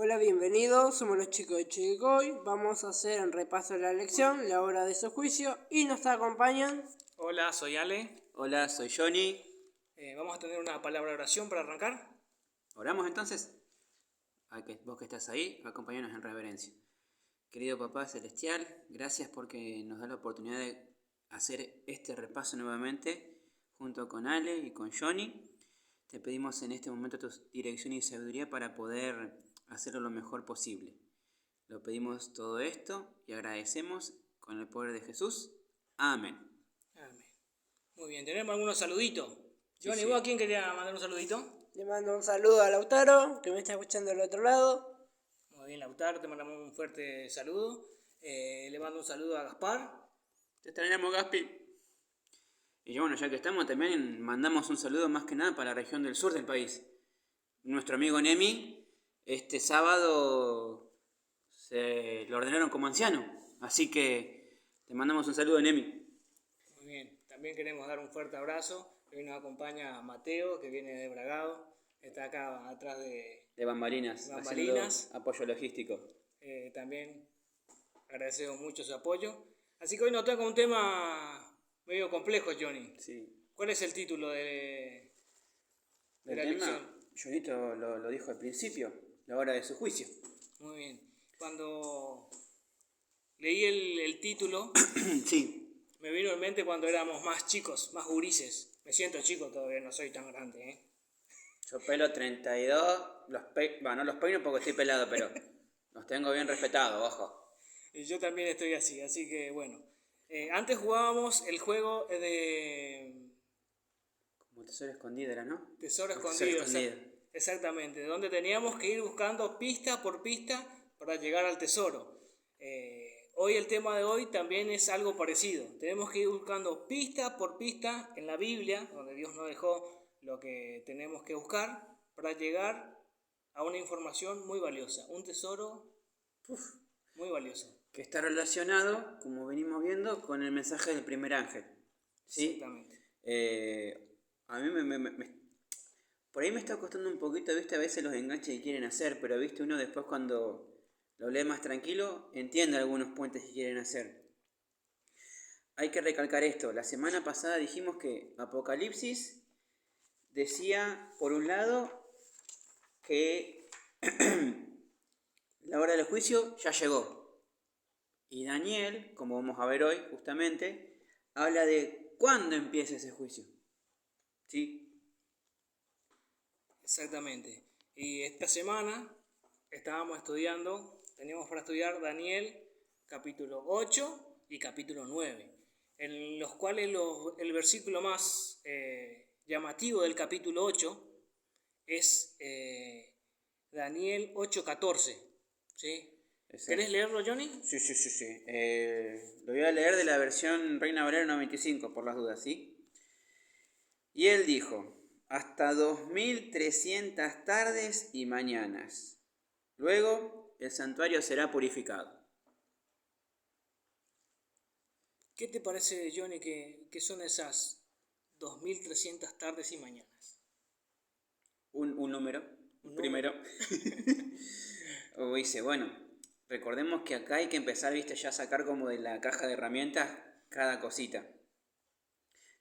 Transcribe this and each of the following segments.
Hola, bienvenidos, somos los chicos de Chicoy. Vamos a hacer un repaso de la lección, la hora de su juicio, y nos acompañan. Hola, soy Ale. Hola, soy Johnny. Vamos a tener una palabra de oración para arrancar. ¿Oramos entonces? Vos que estás ahí, acompáñanos en reverencia. Querido Papá Celestial, gracias porque nos da la oportunidad de hacer este repaso nuevamente junto con Ale y con Johnny. Te pedimos en este momento tu dirección y sabiduría para poder hacerlo lo mejor posible. Lo pedimos todo esto y agradecemos con el poder de Jesús. Amén. Amén. Muy bien, tenemos algunos saluditos. Johnny, Sí. ¿vos a quién querías mandar un saludito? Le mando un saludo a Lautaro, que me está escuchando del otro lado. Muy bien, Lautaro, te mandamos un fuerte saludo. Le mando un saludo a Gaspar. Te extrañamos, Gaspi. Y bueno, ya que estamos, también mandamos un saludo más que nada para la región del sur del país. Nuestro amigo Nemi, este sábado lo ordenaron como anciano. Así que te mandamos un saludo, Nemi. Muy bien, también queremos dar un fuerte abrazo. Hoy nos acompaña Mateo, que viene de Bragado. Está acá atrás De bambalinas, Bambalinas. haciendo apoyo logístico. También agradecemos mucho su apoyo. Así que hoy nos toca un tema medio complejo, Johnny. Sí. ¿Cuál es el título de la El tema, lección? Jonito lo dijo al principio, la hora de su juicio. Muy bien. Cuando leí el título, Sí. me vino en mente cuando éramos más chicos, más gurises. Me siento chico todavía, no soy tan grande, ¿eh? Yo pelo 32, no los peino porque estoy pelado, pero los tengo bien respetados, ojo. Y yo también estoy así que bueno. Antes jugábamos el juego de Como tesoro escondido era, ¿no? Tesoro Escondido. Exactamente, donde teníamos que ir buscando pista por pista para llegar al tesoro. Hoy el tema de hoy también es algo parecido. Tenemos que ir buscando pista por pista en la Biblia, donde Dios nos dejó lo que tenemos que buscar para llegar a una información muy valiosa, un tesoro muy valioso. Que está relacionado, como venimos viendo, con el mensaje del primer ángel. ¿Sí? Exactamente. A mí por ahí me está costando un poquito, ¿viste? A veces los enganches que quieren hacer, pero ¿viste? Uno después cuando lo lee más tranquilo, entiende algunos puentes que quieren hacer. Hay que recalcar esto. La semana pasada dijimos que Apocalipsis decía, por un lado, que la hora del juicio ya llegó. Y Daniel, como vamos a ver hoy justamente, habla de cuándo empieza ese juicio. ¿Sí? Exactamente. Y esta semana estábamos teníamos para estudiar Daniel capítulo 8 y capítulo 9, en los cuales el versículo más llamativo del capítulo 8 es Daniel 8:14. ¿Sí? ¿Querés leerlo, Johnny? Sí. Lo voy a leer de la versión Reina Valera 95, por las dudas, ¿sí? Y él dijo, hasta 2300 tardes y mañanas. Luego el santuario será purificado. ¿Qué te parece, Johnny, que son esas 2300 tardes y mañanas? Un número, primero. O dice, bueno, recordemos que acá hay que empezar, viste, ya a sacar como de la caja de herramientas cada cosita.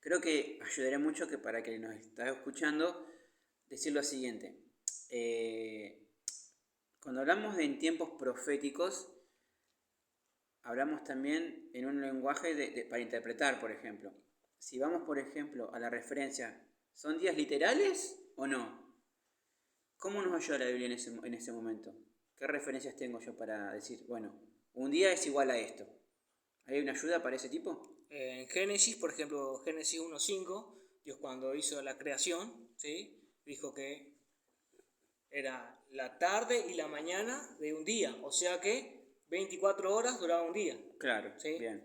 Creo que ayudaría mucho que para que nos está escuchando, decir lo siguiente. Cuando hablamos de en tiempos proféticos, hablamos también en un lenguaje para interpretar, por ejemplo. Si vamos, por ejemplo, a la referencia, ¿son días literales o no? ¿Cómo nos ayuda la Biblia en ese momento? ¿Qué referencias tengo yo para decir, bueno, un día es igual a esto? ¿Hay una ayuda para ese tipo? En Génesis, por ejemplo, Génesis 1:5, Dios cuando hizo la creación, ¿sí? Dijo que era la tarde y la mañana de un día, o sea que 24 horas duraba un día. Claro, ¿sí? bien.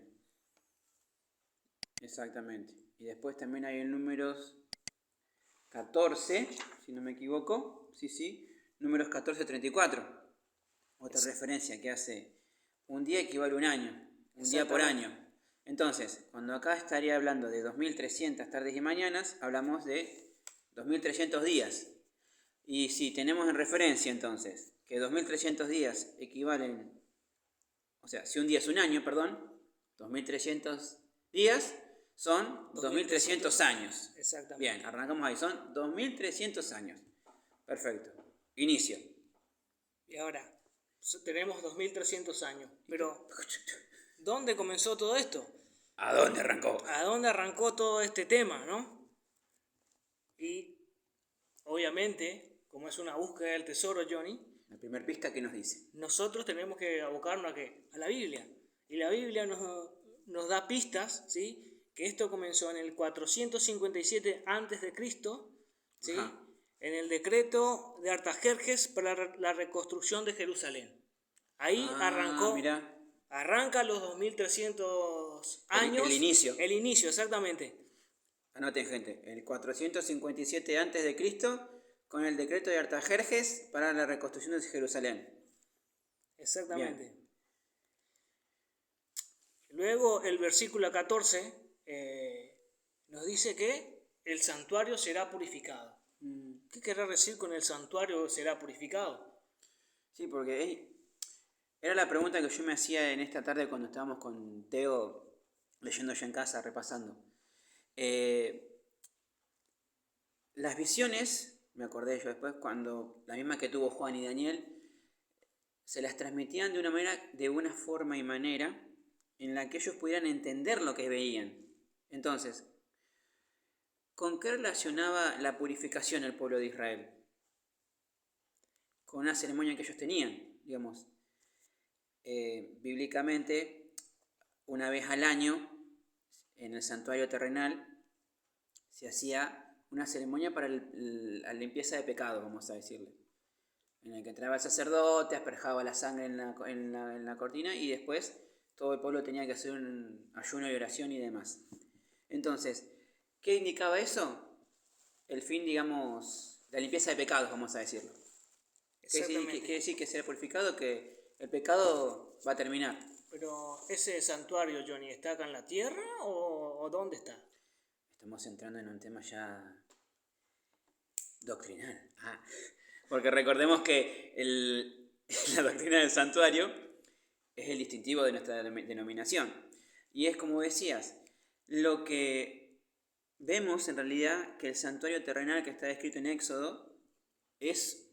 Exactamente. Y después también hay en Números 14, si no me equivoco. Sí. Números 14:34. Otra referencia que hace un día equivale a un año. Un día por año. Entonces, cuando acá estaría hablando de 2300 tardes y mañanas, hablamos de 2300 días. Y si tenemos en referencia entonces que 2300 días equivalen, o sea, si un día es un año, perdón, 2300 días son 2300 años. Exactamente. Bien, arrancamos ahí, son 2300 años. Perfecto. Inicio. Y ahora, tenemos 2300 años. Pero, ¿dónde comenzó todo esto? ¿A dónde arrancó? ¿A dónde arrancó todo este tema, no? Y, obviamente, como es una búsqueda del tesoro, Johnny, La primera pista, ¿qué nos dice? nosotros tenemos que abocarnos ¿a qué? A la Biblia. Y la Biblia nos da pistas, ¿sí? Que esto comenzó en el 457 a.C., ¿sí? Ajá. En el decreto de Artajerjes para la reconstrucción de Jerusalén. Ahí Mirá. arranca los 2300 años. El inicio. El inicio, exactamente. Anoten, gente, el 457 a.C. con el decreto de Artajerjes para la reconstrucción de Jerusalén. Exactamente. Bien. Luego el versículo 14 nos dice que el santuario será purificado. ¿Qué querrá decir con el santuario será purificado? Sí, porque era la pregunta que yo me hacía en esta tarde cuando estábamos con Teo leyendo ya en casa, repasando. Las visiones, me acordé yo después, cuando la misma que tuvo Juan y Daniel, se las transmitían de una forma y manera en la que ellos pudieran entender lo que veían. Entonces, ¿con qué relacionaba la purificación el pueblo de Israel? Con una ceremonia que ellos tenían, digamos. Bíblicamente, una vez al año, en el santuario terrenal, se hacía una ceremonia para la limpieza de pecados, vamos a decirle, en el que entraba el sacerdote, asperjaba la sangre en la cortina y después todo el pueblo tenía que hacer un ayuno y oración y demás. Entonces, ¿qué indicaba eso? El fin, digamos, de la limpieza de pecados, vamos a decirlo. Quiere decir que será purificado, que el pecado va a terminar. Pero ese santuario, Johnny, ¿está acá en la tierra o dónde está? Estamos entrando en un tema ya doctrinal. Porque recordemos que la doctrina del santuario es el distintivo de nuestra denominación. Y es como decías, lo que vemos en realidad que el santuario terrenal que está descrito en Éxodo es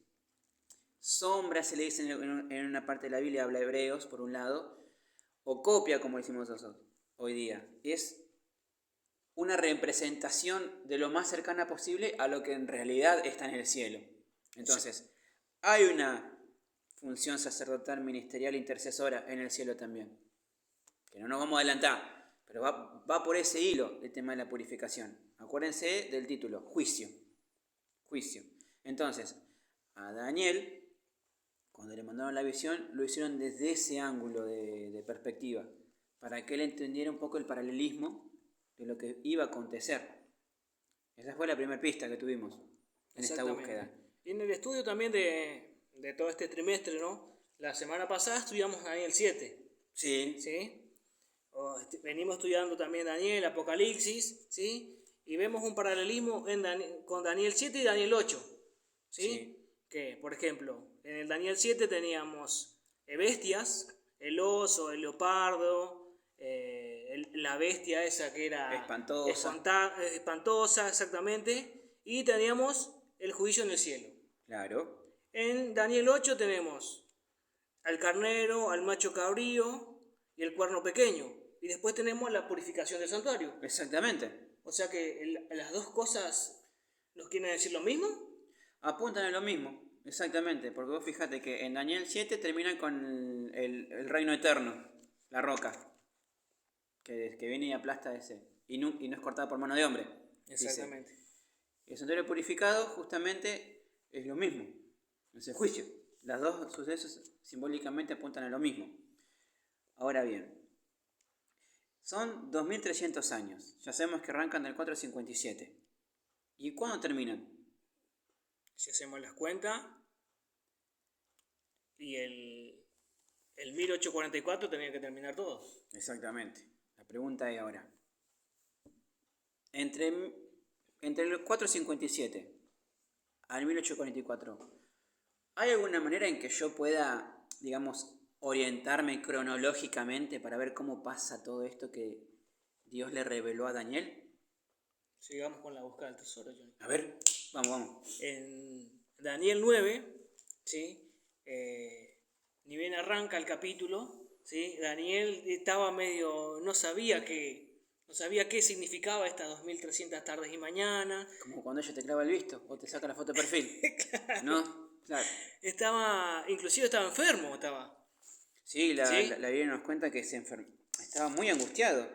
sombra, se le dice en una parte de la Biblia, habla Hebreos por un lado, o copia, como decimos nosotros hoy día. Es una representación de lo más cercana posible a lo que en realidad está en el cielo. Entonces, hay una función sacerdotal, ministerial, intercesora en el cielo también. Que no nos vamos a adelantar, pero va por ese hilo el tema de la purificación. Acuérdense del título, juicio. Juicio. Entonces, a Daniel, cuando le mandaron la visión, lo hicieron desde ese ángulo de perspectiva, para que él entendiera un poco el paralelismo de lo que iba a acontecer. Esa fue la primera pista que tuvimos en esta búsqueda. Y en el estudio también de todo este trimestre, ¿no? La semana pasada estudiamos Daniel 7. Sí. ¿Sí? Venimos estudiando también Daniel, Apocalipsis, ¿sí? Y vemos un paralelismo con Daniel 7 y Daniel 8. ¿Sí? Que, por ejemplo, en el Daniel 7 teníamos bestias, el oso, el leopardo, la bestia esa que era espantosa, exactamente, y teníamos el juicio en el cielo. Claro. En Daniel 8 tenemos al carnero, al macho cabrío y el cuerno pequeño, y después tenemos la purificación del santuario. Exactamente. O sea que las dos cosas nos quieren decir lo mismo. Apuntan a lo mismo, exactamente, porque vos fíjate que en Daniel 7 termina con el reino eterno, la roca, que viene y aplasta ese, y no es cortada por mano de hombre. Exactamente. Dice. El santuario purificado justamente es lo mismo, es el juicio. Los dos sucesos simbólicamente apuntan a lo mismo. Ahora bien, son 2300 años, ya sabemos que arrancan del 457. ¿Y cuándo terminan? Si hacemos las cuentas, y el 1844 tenía que terminar todo. Exactamente. La pregunta es ahora. Entre el 457 al 1844, ¿Hay alguna manera en que yo pueda, digamos, orientarme cronológicamente para ver cómo pasa todo esto que Dios le reveló a Daniel? Sigamos con la búsqueda del tesoro, Johnny. A ver, vamos. En Daniel 9, ¿sí? Ni bien arranca el capítulo, ¿sí? Daniel estaba medio, no sabía qué significaba estas 2300 tardes y mañanas. Como cuando ella te clava el visto o te saca la foto de perfil. ¿No? Claro. Inclusive estaba enfermo, Sí, la ¿Sí? Biblia nos cuenta que se enfermó. Estaba muy angustiado.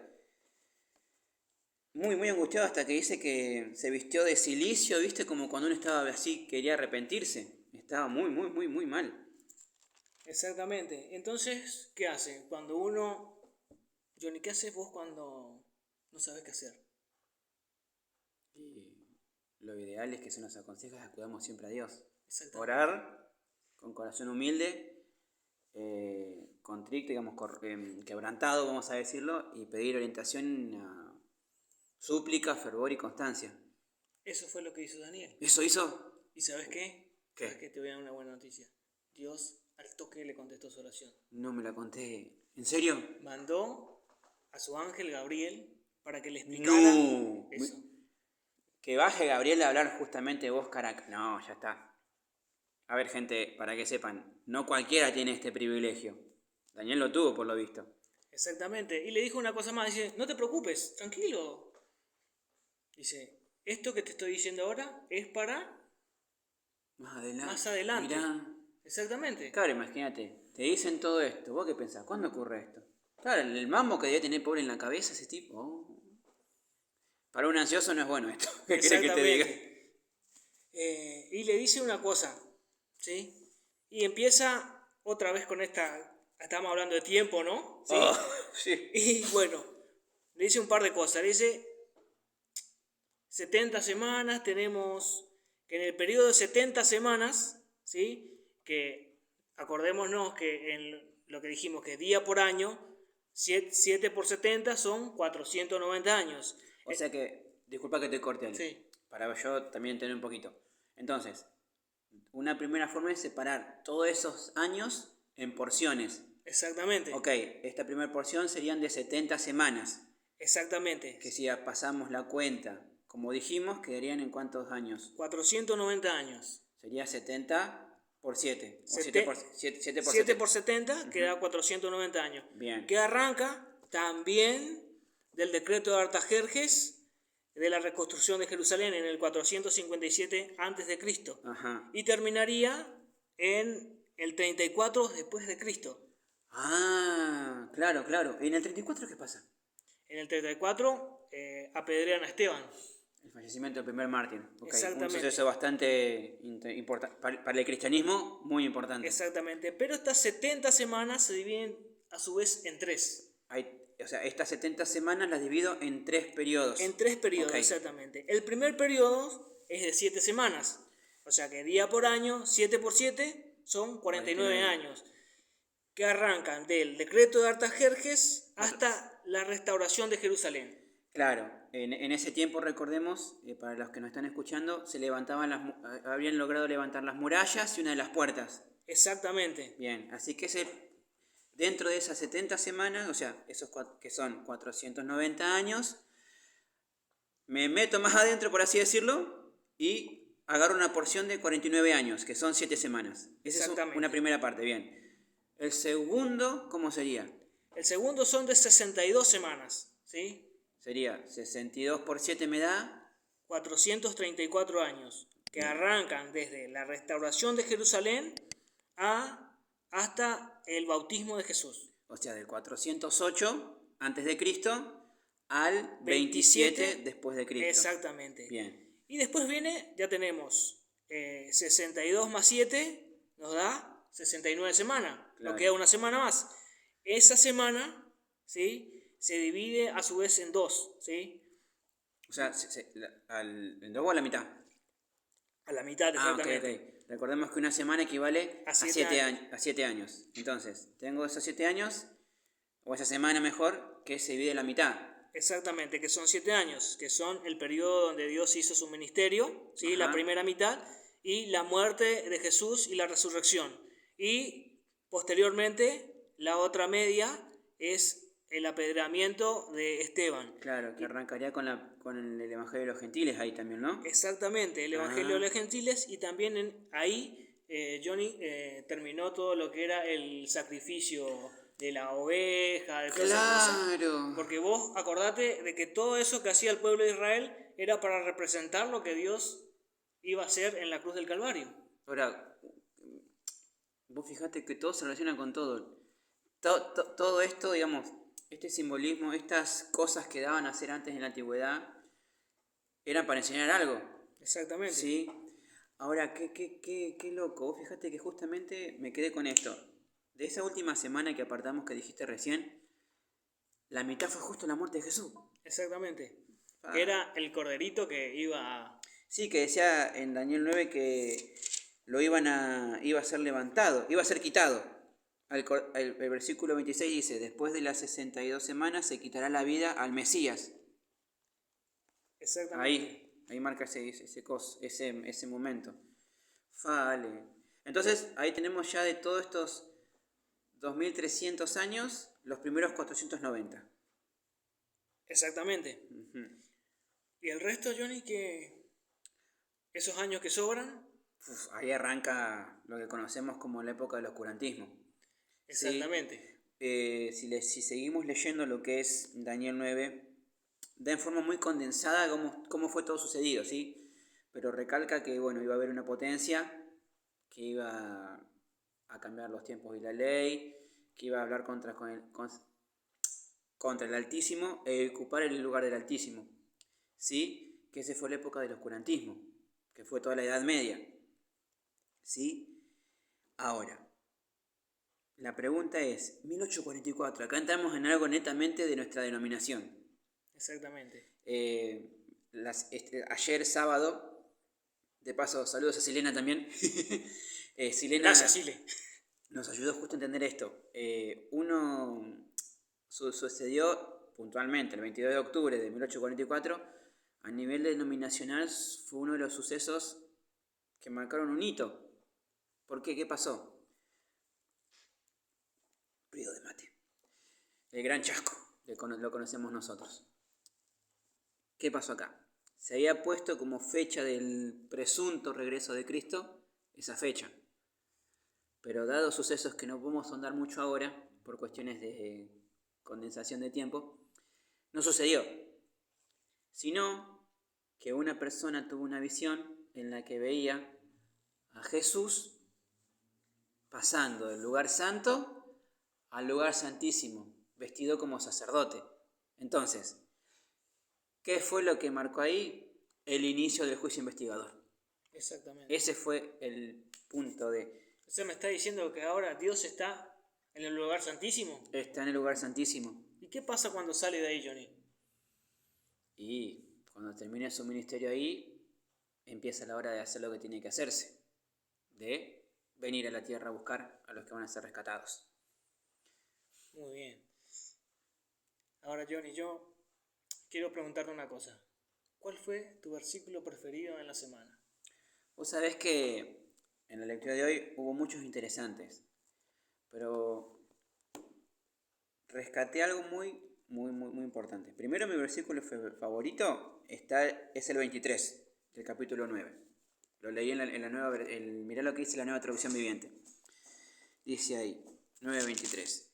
Muy, muy angustiado hasta que dice que se vistió de cilicio, ¿viste? Como cuando uno estaba así, quería arrepentirse. Estaba muy, muy, muy, muy mal. Exactamente. Entonces, ¿qué hace? Johnny, ¿qué haces vos cuando no sabes qué hacer? Y lo ideal es que se nos aconseja que acudamos siempre a Dios. Exactamente. Orar con corazón humilde, contrito, digamos, quebrantado, vamos a decirlo, y pedir orientación a súplica, fervor y constancia. Eso fue lo que hizo Daniel. ¿Eso hizo? ¿Y sabes qué? ¿Qué? ¿Sabes qué? Te voy a dar una buena noticia. Dios al toque le contestó su oración. No me la conté. ¿En serio? Mandó a su ángel Gabriel para que le explicara No. eso. Que baje Gabriel a hablar justamente de vos, caraca. No, ya está. A ver, gente, para que sepan, no cualquiera tiene este privilegio. Daniel lo tuvo, por lo visto. Exactamente. Y le dijo una cosa más. Dice, no te preocupes, tranquilo. Dice, esto que te estoy diciendo ahora es para más adelante. Mirá. Exactamente. Claro, imagínate, te dicen todo esto. ¿Vos qué pensás? ¿Cuándo ocurre esto? Claro, el mambo que debe tener pobre en la cabeza ese tipo. Oh. Para un ansioso no es bueno esto. ¿Qué querés que te diga? Y le dice una cosa, ¿sí? Y empieza otra vez con estamos hablando de tiempo, ¿no? ¿Sí? Oh, sí. Y bueno, le dice un par de cosas. Le dice, 70 semanas, tenemos que en el periodo de 70 semanas, ¿sí? Que acordémonos que en lo que dijimos que día por año, 7 por 70 son 490 años. O sea que, disculpa que te corte ahí. Sí. Para yo también entender un poquito. Entonces, una primera forma es separar todos esos años en porciones. Exactamente. Ok, esta primera porción serían de 70 semanas. Exactamente. Que si pasamos la cuenta, como dijimos, quedarían en cuántos años. 490 años. Sería 70 por 7. O 7 7 por 7. 7 por 70 queda 490 años. Bien. Que arranca también del decreto de Artajerjes de la reconstrucción de Jerusalén en el 457 a.C. Ajá. Y terminaría en el 34 después de Cristo. Ah, claro, claro. ¿Y en el 34 qué pasa? En el 34 apedrean a Esteban. El fallecimiento del primer mártir. Okay. Exactamente. Un suceso bastante importante. Para el cristianismo, muy importante. Exactamente. Pero estas 70 semanas se dividen a su vez en tres. O sea, estas 70 semanas las divido en 3 periodos. En 3 periodos, okay. Exactamente. El primer periodo es de 7 semanas. O sea que día por año, 7 por 7, son 49 años. Que arrancan del decreto de Artajerjes hasta la restauración de Jerusalén. Claro, en ese tiempo, recordemos, para los que nos están escuchando, habían logrado levantar las murallas y una de las puertas. Exactamente. Bien, así que dentro de esas 70 semanas, o sea, esos que son 490 años, me meto más adentro, por así decirlo, y agarro una porción de 49 años, que son 7 semanas. Esa es una primera parte, bien. El segundo, ¿cómo sería? El segundo son de 62 semanas, ¿sí? Sería 62 por 7 me da 434 años, que arrancan desde la restauración de Jerusalén hasta el bautismo de Jesús. O sea, del 408 antes de Cristo al 27 después de Cristo. Exactamente. Bien. Y después ya tenemos 62 más 7 nos da 69 semanas. Claro. Nos queda una semana más. Esa semana, ¿sí?, se divide a su vez en 2, ¿sí? O sea, ¿en 2 o a la mitad? A la mitad, exactamente. Okay. Recordemos que una semana equivale a 7 años. Entonces, tengo esos 7 años, o esa semana mejor, que se divide la mitad. Exactamente, que son 7 años, que son el periodo donde Dios hizo su ministerio, ¿sí? La primera mitad, y la muerte de Jesús y la resurrección. Y posteriormente, la otra media es el apedreamiento de Esteban. Claro, que arrancaría con el Evangelio de los Gentiles ahí también, ¿no? Exactamente, el Evangelio de los Gentiles, y también ahí Johnny terminó todo lo que era el sacrificio de la oveja, de todas esas cosas. Claro. Porque vos acordate de que todo eso que hacía el pueblo de Israel era para representar lo que Dios iba a hacer en la cruz del Calvario. Ahora, vos fijate que todo se relaciona con todo. Todo esto, digamos, este simbolismo, estas cosas que daban a hacer antes en la antigüedad, eran para enseñar algo. Exactamente. Sí. Ahora, qué loco. Vos fíjate que justamente me quedé con esto. De esa última semana que apartamos que dijiste recién, la mitad fue justo la muerte de Jesús. Exactamente. Ah. Que era el corderito que iba a... Sí, que decía en Daniel 9 que iba a ser levantado, iba a ser quitado. El versículo 26 dice, después de las 62 semanas se quitará la vida al Mesías. Exactamente. Ahí marca ese momento. Vale. Entonces, ahí tenemos ya de todos estos 2300 años, los primeros 490. Exactamente. Uh-huh. Y el resto, Johnny, que esos años que sobran... Ahí arranca lo que conocemos como la época del oscurantismo. Exactamente. ¿Sí? Si seguimos leyendo lo que es Daniel 9, da en forma muy condensada cómo fue todo sucedido, ¿sí? Pero recalca que bueno, iba a haber una potencia que iba a cambiar los tiempos y la ley, que iba a hablar contra el Altísimo e ocupar el lugar del Altísimo, ¿sí? Que esa fue la época del oscurantismo, que fue toda la Edad Media, ¿sí? Ahora, la pregunta es, 1844, acá entramos en algo netamente de nuestra denominación. Exactamente. Ayer sábado, de paso, saludos a Silena también. Silena Gracias, Sile. nos ayudó justo a entender esto. Sucedió puntualmente el 22 de octubre de 1844, a nivel denominacional fue uno de los sucesos que marcaron un hito. ¿Por qué? ¿Qué pasó? Ruido de mate. El gran chasco, lo conocemos nosotros. ¿Qué pasó acá? Se había puesto como fecha del presunto regreso de Cristo esa fecha. Pero dados sucesos que no podemos ahondar mucho ahora, por cuestiones de condensación de tiempo, no sucedió. Sino que una persona tuvo una visión en la que veía a Jesús pasando del lugar santo al lugar santísimo, vestido como sacerdote. Entonces, ¿qué fue lo que marcó ahí? El inicio del juicio investigador. Exactamente. Ese fue el punto de... ¿Usted me está diciendo que ahora Dios está en el lugar santísimo? Está en el lugar santísimo. ¿Y qué pasa cuando sale de ahí, Johnny? Y cuando termine su ministerio ahí, empieza la hora de hacer lo que tiene que hacerse. De venir a la tierra a buscar a los que van a ser rescatados. Muy bien. Ahora, Johnny, yo quiero preguntarte una cosa. ¿Cuál fue tu versículo preferido en la semana? Vos sabés que en la lectura de hoy hubo muchos interesantes, pero rescaté algo muy importante. Primero, mi versículo favorito es el 23 del capítulo 9. Lo leí en la nueva, mirá lo que dice la nueva traducción viviente. Dice ahí, 9:23.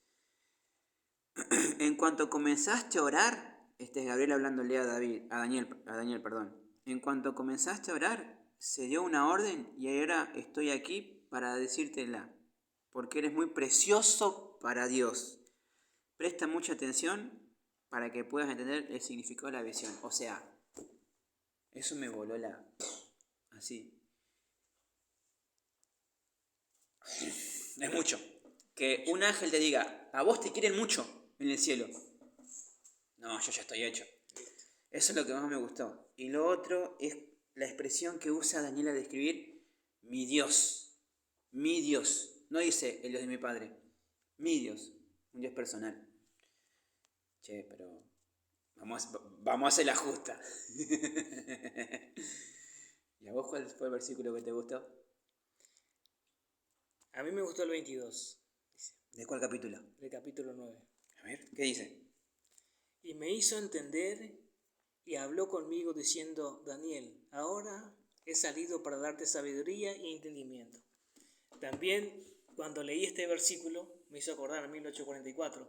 En cuanto comenzaste a orar, este es Gabriel hablándole a Daniel, perdón. En cuanto comenzaste a orar, se dio una orden y ahora estoy aquí para decírtela, porque eres muy precioso para Dios. Presta mucha atención para que puedas entender el significado de la visión. O sea, eso me voló así. Es mucho. Que un ángel te diga, a vos te quieren mucho en el cielo. No, yo ya estoy hecho. Eso es lo que más me gustó. Y lo otro es la expresión que usa Daniel a describir mi Dios. Mi Dios. No dice el Dios de mi padre. Mi Dios. Un Dios personal. Che, pero vamos a hacer la justa. ¿Y a vos cuál fue el versículo que te gustó? A mí me gustó el 22, dice, ¿De cuál capítulo? del capítulo 9. A ver, ¿qué dice? Y me hizo entender y habló conmigo diciendo, Daniel, ahora he salido para darte sabiduría y entendimiento. También cuando leí este versículo me hizo acordar a 1844,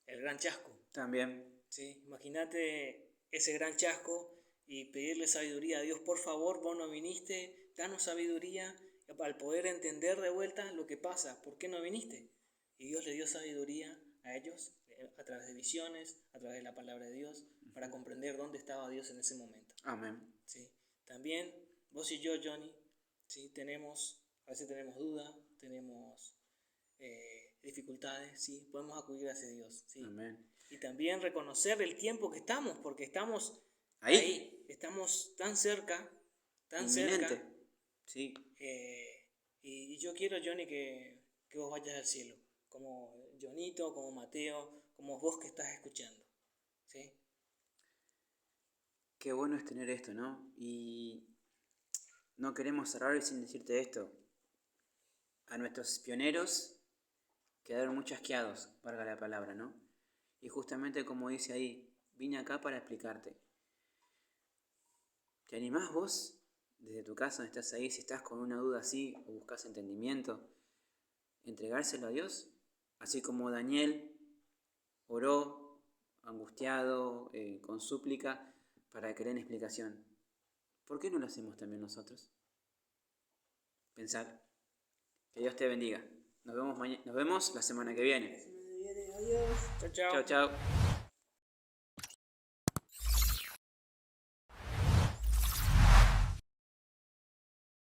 el gran chasco. También. ¿Sí? Imagínate ese gran chasco y pedirle sabiduría a Dios, por favor, vos no viniste, danos sabiduría al poder entender de vuelta lo que pasa, ¿por qué no viniste? Y Dios le dio sabiduría a ellos a través de visiones, a través de la palabra de Dios, para comprender dónde estaba Dios en ese momento. Amén. ¿Sí? También vos y yo, Johnny, ¿sí? A veces tenemos dudas, tenemos dificultades, ¿sí? Podemos acudir hacia Dios, ¿sí? Amén. Y también reconocer el tiempo que estamos, porque estamos Ahí. estamos tan cerca, Inminente. Sí. y yo quiero, Johnny, que vos vayas al cielo, como Jonito, como Mateo, como vos que estás escuchando, ¿sí? Qué bueno es tener esto, ¿no? Y no queremos cerrar sin decirte esto. A nuestros pioneros quedaron muy chasqueados, valga la palabra, ¿no? Y justamente como dice ahí, vine acá para explicarte. ¿Te animás vos, desde tu casa donde estás ahí, si estás con una duda así o buscas entendimiento, entregárselo a Dios? Así como Daniel oró, angustiado, con súplica, para que le den explicación. ¿Por qué no lo hacemos también nosotros? Pensar. Que Dios te bendiga. Nos vemos la semana que viene. Adiós. Chao, chao. Chao, chao.